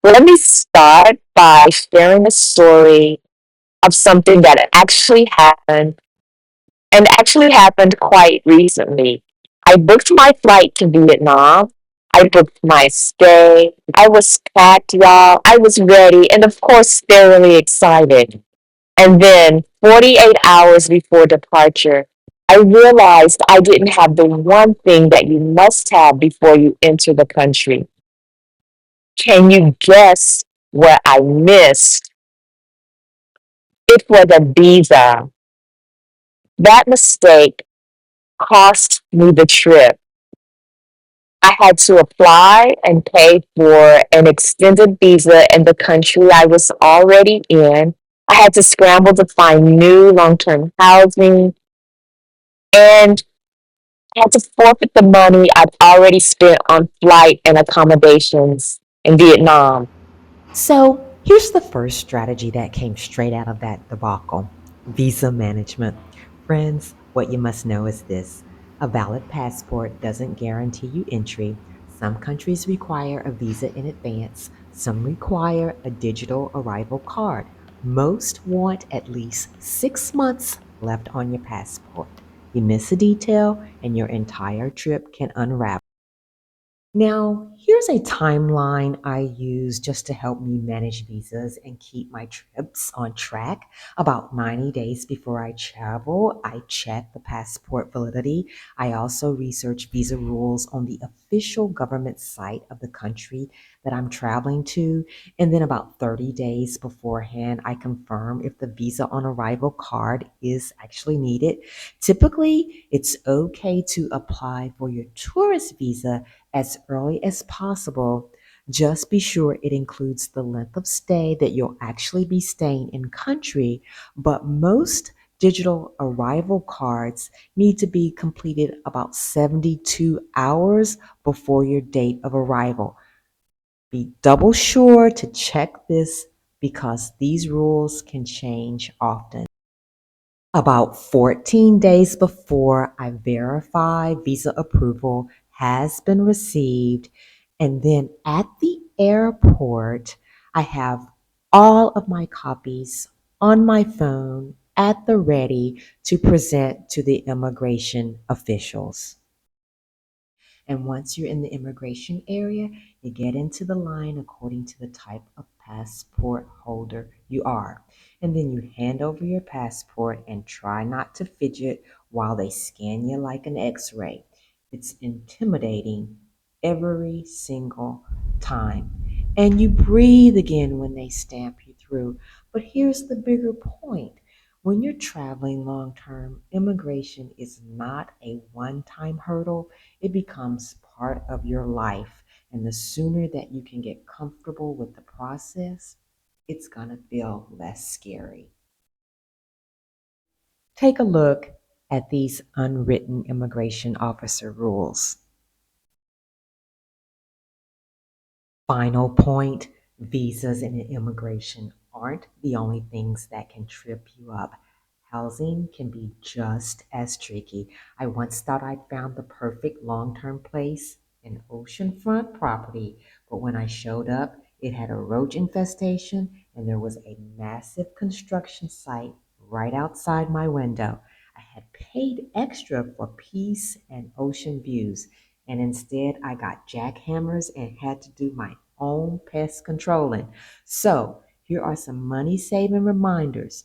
Let me start by sharing a story of something that actually happened and actually happened quite recently. I booked my flight to Vietnam. I booked my stay. I was packed, y'all. I was ready and, of course, thoroughly excited. And then, 48 hours before departure, I realized I didn't have the one thing that you must have before you enter the country. Can you guess what I missed? It was a visa. That mistake cost me the trip. I had to apply and pay for an extended visa in the country I was already in. I had to scramble to find new long term housing, and I had to forfeit the money I'd already spent on flight and accommodations in Vietnam. So here's the first strategy that came straight out of that debacle: visa management. Friends, what you must know is this: a valid passport doesn't guarantee you entry. Some countries require a visa in advance, some require a digital arrival card. Most want at least 6 months left on your passport. You miss a detail, and your entire trip can unravel. Now, here's a timeline I use just to help me manage visas and keep my trips on track. About 90 days before I travel, I check the passport validity. I also research visa rules on the official government site of the country that I'm traveling to. And then about 30 days beforehand, I confirm if the visa on arrival card is actually needed. Typically, it's okay to apply for your tourist visa as early as possible. Just be sure it includes the length of stay that you'll actually be staying in country, but most digital arrival cards need to be completed about 72 hours before your date of arrival. Be double sure to check this because these rules can change often. About 14 days before, I verify visa approval has been received. And then at the airport, I have all of my copies on my phone at the ready to present to the immigration officials. And once you're in the immigration area, you get into the line according to the type of passport holder you are. And then you hand over your passport and try not to fidget while they scan you like an x ray. It's intimidating every single time. And you breathe again when they stamp you through. But here's the bigger point: when you're traveling long term, immigration is not a one time hurdle, it becomes part of your life. And the sooner that you can get comfortable with the process, it's going to feel less scary. Take a look at these unwritten immigration officer rules. Final point: visas and immigration aren't the only things that can trip you up. Housing can be just as tricky. I once thought I'd found the perfect long term place, an oceanfront property, but when I showed up, it had a roach infestation and there was a massive construction site right outside my window. I had paid extra for peace and ocean views, and instead I got jackhammers and had to do my own pest controlling. So, here are some money saving reminders.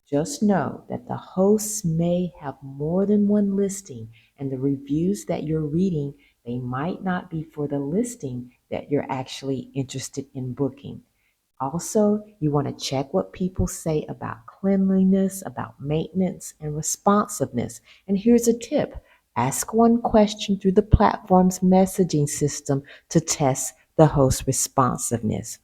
Just know that the hosts may have more than one listing, and the reviews that you're reading, they might not be for the listing that you're actually interested in booking. Also, you want to check what people say about cleanliness, about maintenance, and responsiveness. And here's a tip: ask one question through the platform's messaging system to test the host's responsiveness.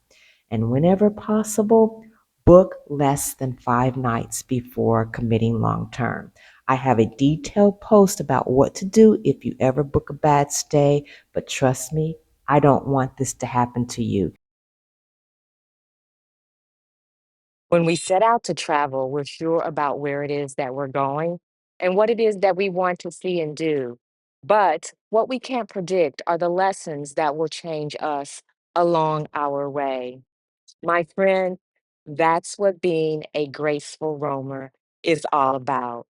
And whenever possible, book less than 5 nights before committing long term. I have a detailed post about what to do if you ever book a bad stay, but trust me, I don't want this to happen to you. When we set out to travel, we're sure about where it is that we're going and what it is that we want to see and do. But what we can't predict are the lessons that will change us along our way. My friend, that's what being a graceful roamer is all about.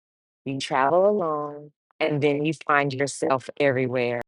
You travel alone and then you find yourself everywhere.